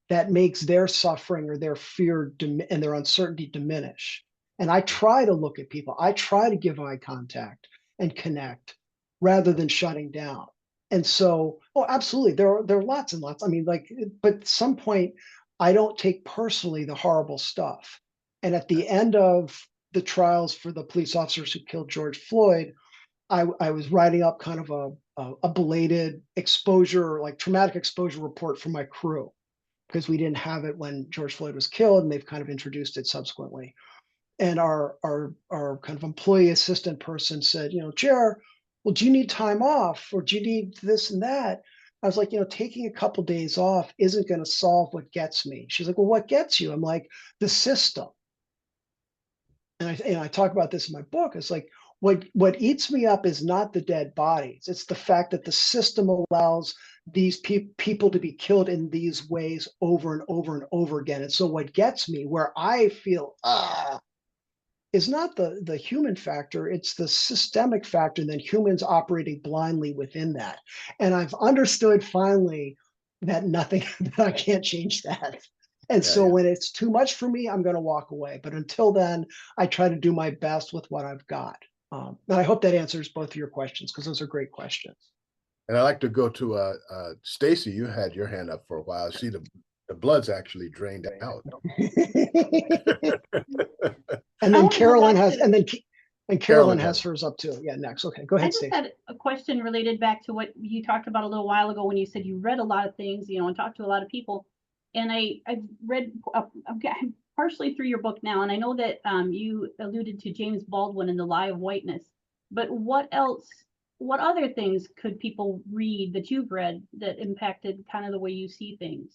that makes their suffering or their fear and their uncertainty diminish. And I try to look at people. I try to give eye contact and connect rather than shutting down. And so, oh, absolutely, there are lots and lots. I mean, but at some point, I don't take personally the horrible stuff. And at the end of the trials for the police officers who killed George Floyd, I was writing up kind of a belated exposure, like traumatic exposure report for my crew, because we didn't have it when George Floyd was killed, and they've kind of introduced it subsequently. And our kind of employee assistant person said, Chair, well, do you need time off or do you need this and that? I was like, taking a couple days off isn't going to solve what gets me. She's like, well, what gets you? I'm like, the system. And I talk about this in my book. It's like, what eats me up is not the dead bodies. It's the fact that the system allows these people to be killed in these ways over and over and over again. And so what gets me, where I feel is not the human factor, it's the systemic factor, and then humans operating blindly within that. And I've understood finally that nothing, that I can't change that. And so when it's too much for me, I'm going to walk away. But until then, I try to do my best with what I've got. And I hope that answers both of your questions, because those are great questions. And I'd like to go to Stacy. You had your hand up for a while. I see the blood's actually drained out. And then Carolyn has, and Carolyn Carolyn has has. hers up too. Yeah, next. Okay, go I ahead, just Stacy. had a question related back to what you talked about a little while ago when you said you read a lot of things, you know, and talked to a lot of people. And I've read, I'm partially through your book now, and I know that you alluded to James Baldwin and The Lie of Whiteness. But what else, what other things could people read that you've read that impacted kind of the way you see things?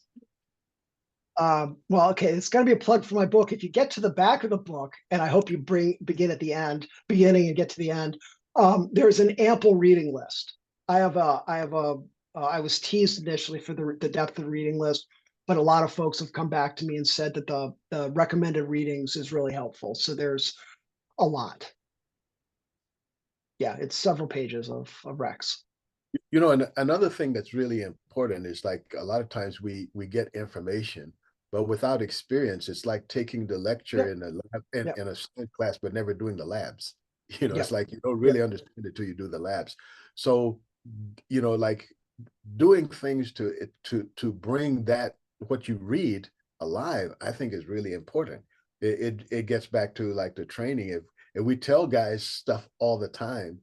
Well, okay, it's going to be a plug for my book. If you get to the back of the book, and I hope you begin at the end, beginning and get to the end, there's an ample reading list. I was teased initially for the depth of the reading list, but a lot of folks have come back to me and said that the recommended readings is really helpful. So there's a lot. Yeah, it's several pages of Rex. You know, and another thing that's really important is like a lot of times we get information, but without experience, it's like taking the lecture in a lab in a science class, but never doing the labs. You know, it's like you don't really understand it till you do the labs. So, you know, like doing things to bring that what you read alive, I think is really important. It gets back to like the training. If we tell guys stuff all the time,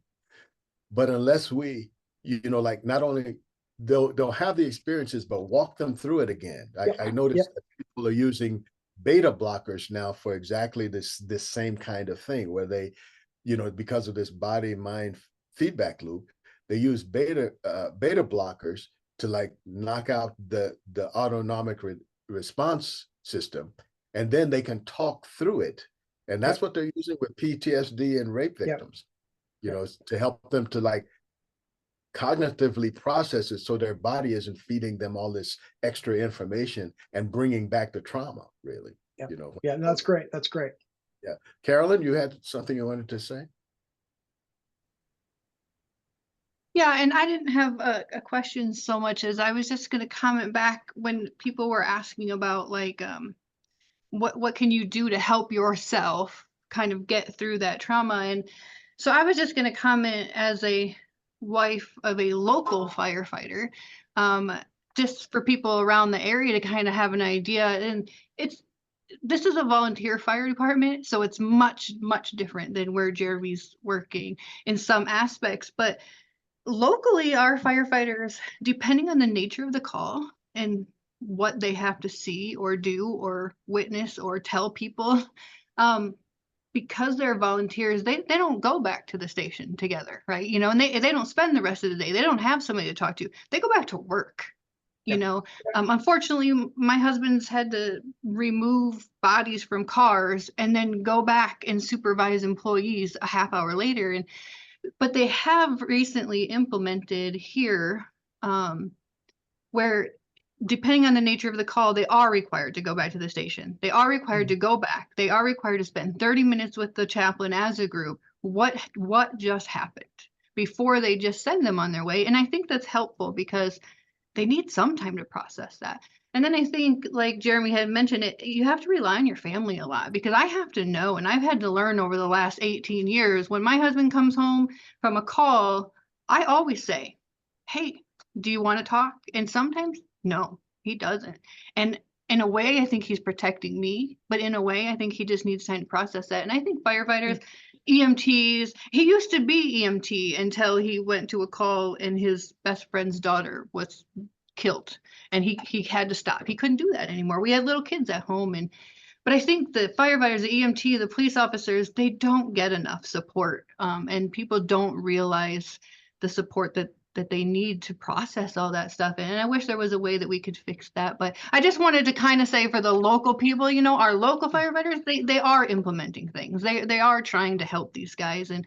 but unless we, you know, like not only they'll have the experiences, but walk them through it again. I noticed that people are using beta blockers now for exactly this same kind of thing, where they, you know, because of this body mind feedback loop, they use beta blockers to like knock out the autonomic response system, and then they can talk through it. And that's what they're using with PTSD and rape victims, you know, to help them to like cognitively process it so their body isn't feeding them all this extra information and bringing back the trauma, really. You know. Yeah, no, that's great. That's great. Yeah. Carolyn, you had something you wanted to say? Yeah, and I didn't have a question so much as I was just going to comment back when people were asking about like what can you do to help yourself kind of get through that trauma. And so I was just going to comment as a wife of a local firefighter, just for people around the area to kind of have an idea. And this is a volunteer fire department, so it's much different than where Jeremy's working in some aspects. But locally, our firefighters, depending on the nature of the call and what they have to see or do or witness or tell people, because they're volunteers, they don't go back to the station together, right? You know, and they don't spend the rest of the day. They don't have somebody to talk to. They go back to work. You know, unfortunately, my husband's had to remove bodies from cars and then go back and supervise employees a half hour later. But they have recently implemented here where, depending on the nature of the call, they are required to go back to the station. They are required to go back. They are required to spend 30 minutes with the chaplain as a group. What just happened before they just send them on their way? And I think that's helpful because they need some time to process that. And then I think, like Jeremy had mentioned it, you have to rely on your family a lot, because I have to know, and I've had to learn over the last 18 years, when my husband comes home from a call, I always say, hey, do you want to talk? And sometimes, no, he doesn't. And in a way, I think he's protecting me, but in a way, I think he just needs time to process that. And I think firefighters, EMTs, he used to be EMT until he went to a call and his best friend's daughter was killed, and he had to stop. He couldn't do that anymore. We had little kids at home, but I think the firefighters, the EMT, the police officers, they don't get enough support, and people don't realize the support that they need to process all that stuff. And I wish there was a way that we could fix that. But I just wanted to kind of say, for the local people, you know, our local firefighters, they are implementing things. They are trying to help these guys. And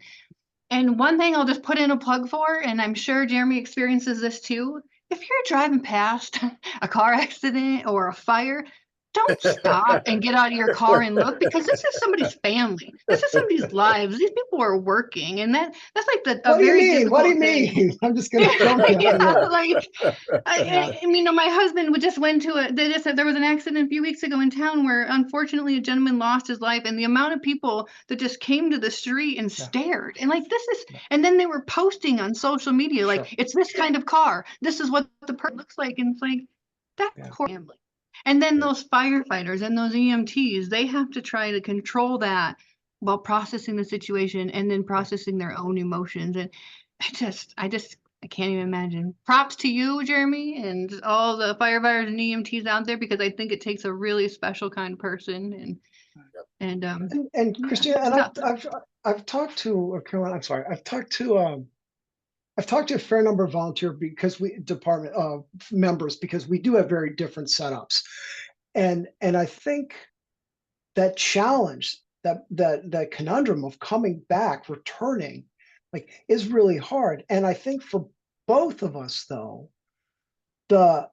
And one thing I'll just put in a plug for, and I'm sure Jeremy experiences this too. If you're driving past a car accident or a fire, don't stop and get out of your car and look, because this is somebody's family. This is somebody's lives. These people are working, and that's like What do you very mean? What do you difficult thing. mean? I'm just gonna jump in. Yeah, Yeah. like Yeah. I mean, my husband just went to there was an accident a few weeks ago in town where unfortunately a gentleman lost his life, and the amount of people that just came to the street and stared, and like and then they were posting on social media like, Sure. it's this kind of car, this is what the person looks like, and it's like, that's Yeah. poor family. And then those firefighters and those EMTs, they have to try to control that while processing the situation and then processing their own emotions. And I can't even imagine. Props to you, Jeremy, and all the firefighters and EMTs out there, because I think it takes a really special kind of person. And And yeah, Christina, and tough. I've talked to, or Caroline, I'm sorry, I've talked to a fair number of volunteer department members, because we do have very different setups. And I think that challenge, that conundrum of coming back, returning, like, is really hard. And I think for both of us, though, the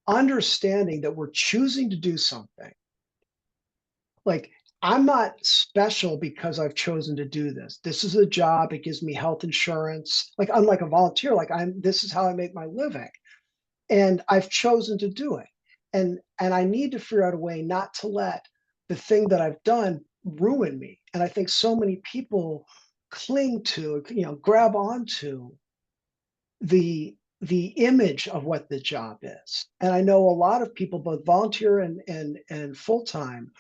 understanding that we're choosing to do something, like, I'm not special because I've chosen to do this. This is a job. It gives me health insurance. Like, unlike a volunteer, like, this is how I make my living. And I've chosen to do it. And I need to figure out a way not to let the thing that I've done ruin me. And I think so many people cling to, grab onto the image of what the job is. And I know a lot of people, both volunteer and full-time,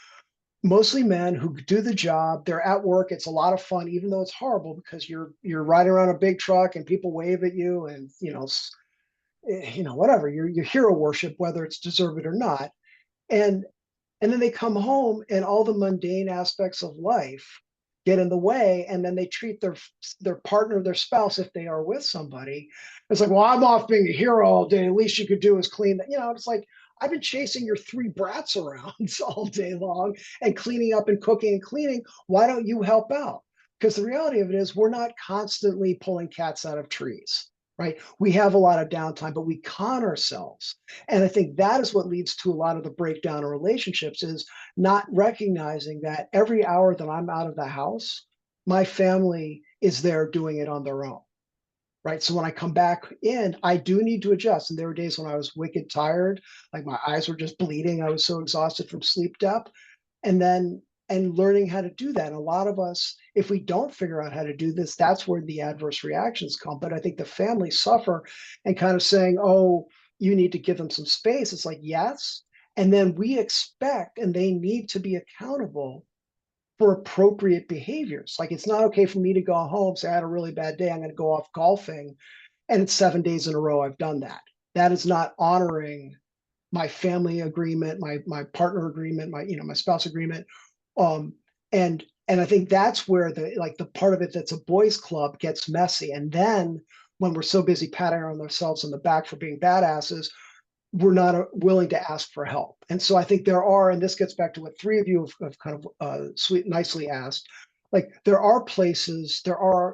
mostly men, who do the job. They're at work. It's a lot of fun, even though it's horrible, because you're riding around a big truck and people wave at you, and whatever, your hero worship, whether it's deserved or not. And then they come home and all the mundane aspects of life get in the way, and then they treat their partner, their spouse, if they are with somebody, it's like, well, I'm off being a hero all day. The least you could do is clean that. It's like, I've been chasing your 3 brats around all day long and cleaning up and cooking and cleaning. Why don't you help out? Because the reality of it is, we're not constantly pulling cats out of trees, right? We have a lot of downtime, but we con ourselves. And I think that is what leads to a lot of the breakdown in relationships, is not recognizing that every hour that I'm out of the house, my family is there doing it on their own. Right. So when I come back in, I do need to adjust. And there were days when I was wicked tired, like my eyes were just bleeding. I was so exhausted from sleep depth. And learning how to do that. And a lot of us, if we don't figure out how to do this, that's where the adverse reactions come. But I think the families suffer, and kind of saying, oh, you need to give them some space. It's like, yes. And then we expect, and they need to be accountable for appropriate behaviors. Like, it's not okay for me to go home, say I had a really bad day, I'm going to go off golfing, and it's 7 days in a row I've done that. That is not honoring my family agreement, my partner agreement, my spouse agreement. And I think that's where the part of it that's a boys' club gets messy. And then when we're so busy patting ourselves on the back for being badasses, we're not willing to ask for help. And so I think there are, and this gets back to what 3 of you have kind of nicely asked, like, there are places, there are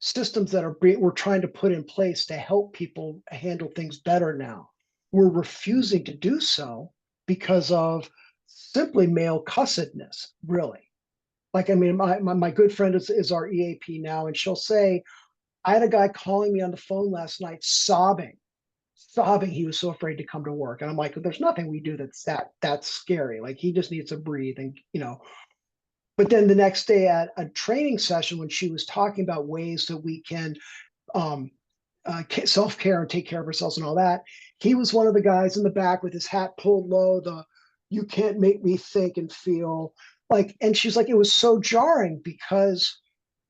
systems that we're trying to put in place to help people handle things better now. We're refusing to do so because of simply male cussedness, really. Like, I mean, my good friend is our EAP now, and she'll say, I had a guy calling me on the phone last night, sobbing. He was so afraid to come to work. And I'm like, there's nothing we do that's scary. Like, he just needs to breathe. And but then the next day at a training session, when she was talking about ways that we can self-care and take care of ourselves and all that, he was one of the guys in the back with his hat pulled low, you can't make me think and feel like. And she's like, it was so jarring, because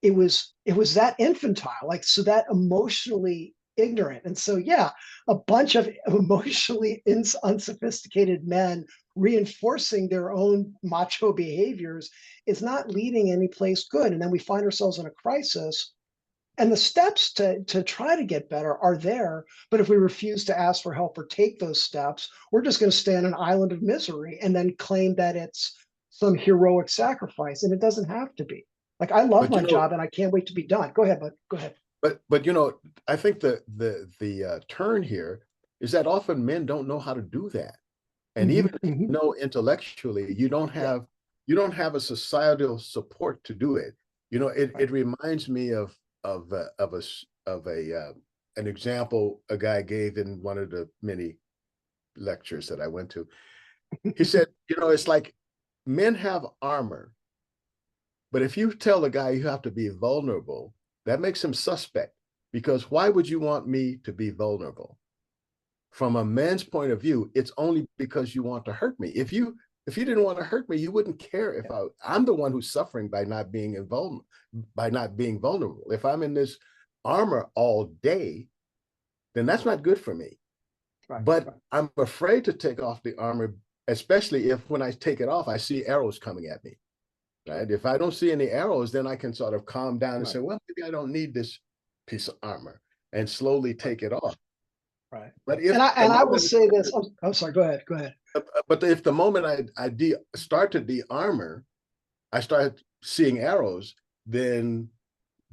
it was that infantile, like, so that emotionally ignorant. And so, yeah, a bunch of emotionally unsophisticated men reinforcing their own macho behaviors is not leading any place good. And then we find ourselves in a crisis, and the steps to try to get better are there. But if we refuse to ask for help or take those steps, we're just going to stay on an island of misery and then claim that it's some heroic sacrifice. And it doesn't have to be. Like, I love But, my job and I can't wait to be done. Go ahead, bud. Go ahead. But I think the turn here is that often men don't know how to do that. And even if you know intellectually, you don't have a societal support to do it. It reminds me of an example a guy gave in one of the many lectures that I went to. He said, it's like men have armor, but if you tell the guy you have to be vulnerable, that makes him suspect, because why would you want me to be vulnerable? From a man's point of view, it's only because you want to hurt me. If you didn't want to hurt me, you wouldn't care if I'm the one who's suffering by not being vulnerable. If I'm in this armor all day, then that's not good for me. But I'm afraid to take off the armor, especially if when I take it off, I see arrows coming at me. Right? If I don't see any arrows, then I can sort of calm down and say, well, maybe I don't need this piece of armor, and slowly take it off. Right. But if I will say this, I'm sorry, go ahead. But if the moment I start to de-armor, I start seeing arrows, then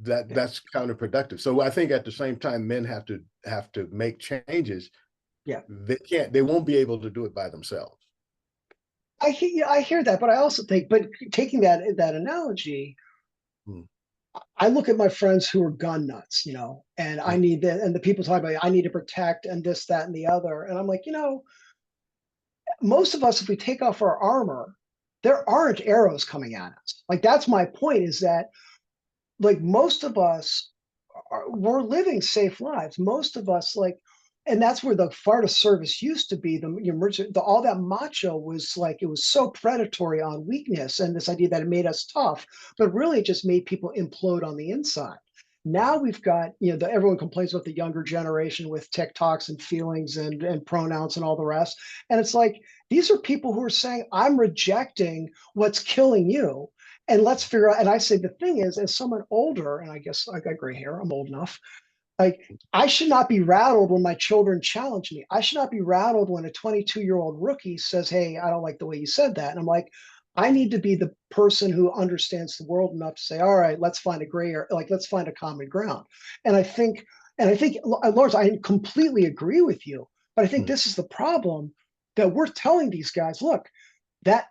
that's counterproductive. So I think at the same time, men have to make changes. Yeah. They won't be able to do it by themselves. I hear that, but I also think, but taking that analogy, I look at my friends who are gun nuts, and I need that, and the people talk about, I need to protect and this, that, and the other. And I'm like, most of us, if we take off our armor, there aren't arrows coming at us. Like, that's my point, is that, like, most of us we're living safe lives. Most of us, like, and that's where the FARTA service used to be. All that macho was like, it was so predatory on weakness and this idea that it made us tough, but really it just made people implode on the inside. Now we've got, everyone complains about the younger generation with TikToks and feelings and pronouns and all the rest. And it's like, these are people who are saying, I'm rejecting what's killing you. And let's figure out, and I say, the thing is, as someone older, and I guess I got gray hair, I'm old enough, like, I should not be rattled when my children challenge me. I should not be rattled when a 22-year-old rookie says, hey, I don't like the way you said that. And I'm like, I need to be the person who understands the world enough to say, all right, let's find a gray area, like, let's find a common ground. And I think, Lawrence, I completely agree with you, but I think this is the problem, that we're telling these guys, look, that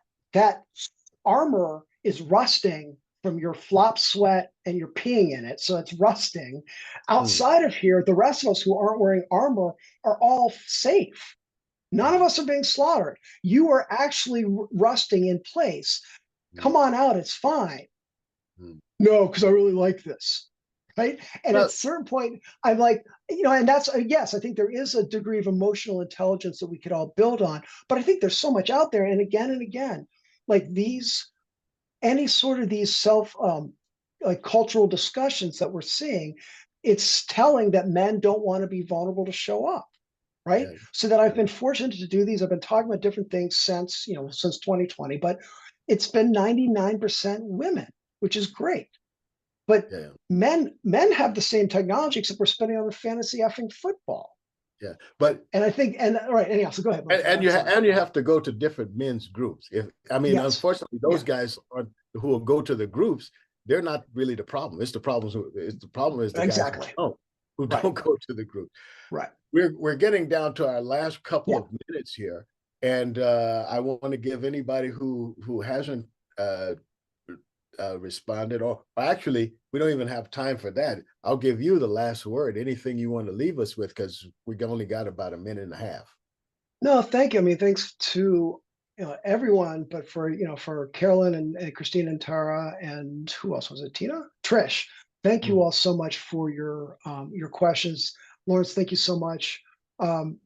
armor is rusting from your flop sweat and you're peeing in it. So it's rusting. Outside of here, the rest of us who aren't wearing armor are all safe. None of us are being slaughtered. You are actually rusting in place. Come on out, it's fine. No, because I really like this. Right. And at a certain point, I'm like, and that's, yes, I think there is a degree of emotional intelligence that we could all build on. But I think there's so much out there. And again, like any sort of these like cultural discussions that we're seeing, it's telling that men don't want to be vulnerable to show up, right? Yeah. So that I've been fortunate to do these. I've been talking about different things since 2020, but it's been 99% women, which is great. But men have the same technology, except we're spending on the fantasy effing football. Yeah, but and I think, and all right, anyhow, so go ahead. And you have to go to different men's groups. Unfortunately, those guys who will go to the groups, they're not really the problem. It's the problem is the guys who don't go to the group. Right. We're getting down to our last couple of minutes here, and I want to give anybody who hasn't responded, or actually we don't even have time for that. I'll give you the last word. Anything you want to leave us with, because we only got about a minute and a half. No, thank you. I mean, thanks to everyone, but for Carolyn and Christine and Tara, and who else was it? Tina, Trish. Thank you all so much for your questions. Lawrence, thank you so much. I'm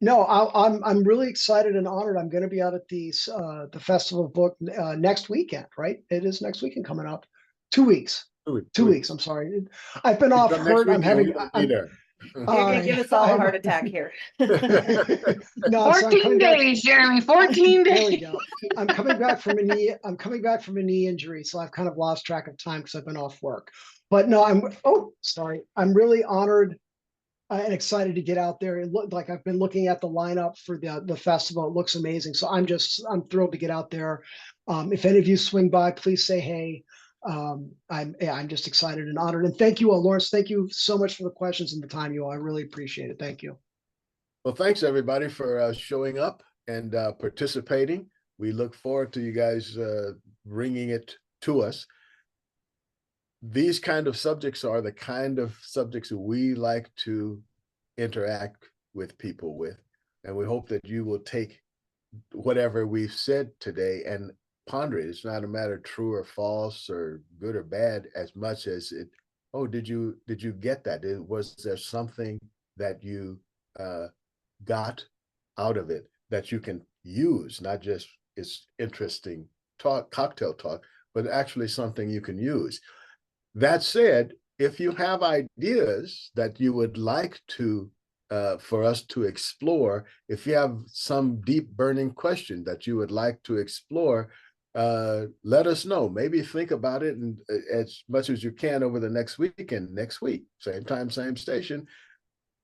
really excited and honored. I'm going to be out at the Festival of Book next weekend, right? It is next weekend coming up. 2 weeks. 2 weeks. I'm sorry. I've been off hurt. I'm having. You can give us all a heart attack here. No, 14 days, Jeremy. 14 days. There we go. I'm coming back from a knee injury, so I've kind of lost track of time because I've been off work. But no, I'm really honored and excited to get out there. It looked like I've been looking at the lineup for the festival. It looks amazing. So I'm thrilled to get out there. If any of you swing by, please say hey. I'm just excited and honored. And thank you all, Lawrence. Thank you so much for the questions and the time, you all. I really appreciate it. Thank you. Well, thanks everybody for showing up and participating. We look forward to you guys bringing it to us. These kind of subjects are the kind of subjects that we like to interact with people with. And we hope that you will take whatever we've said today and ponder it. It's not a matter of true or false or good or bad as much as it, oh, did you get that? Was there something that you got out of it that you can use, not just it's interesting talk, cocktail talk, but actually something you can use. That said, if you have ideas that you would like to for us to explore, if you have some deep burning question that you would like to explore, let us know. Maybe think about it and as much as you can over the next week and next week, same time, same station.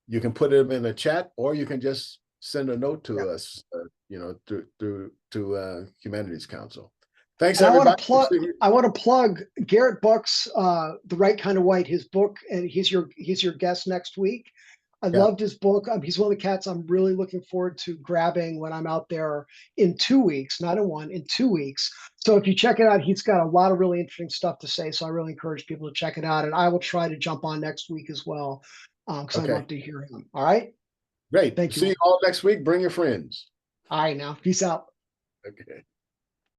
You can put them in a chat, or you can just send a note to us, to Humanities Council. Thanks, And everybody. I want to plug Garrett Buck's The Right Kind of White, his book, and he's your guest next week. I loved his book. He's one of the cats I'm really looking forward to grabbing when I'm out there in 2 weeks, not in 1, in 2 weeks. So if you check it out, he's got a lot of really interesting stuff to say. So I really encourage people to check it out. And I will try to jump on next week as well, because I'd love to hear him. All right. Great. Thank you. See you all next week. Bring your friends. All right, now. Peace out. Okay.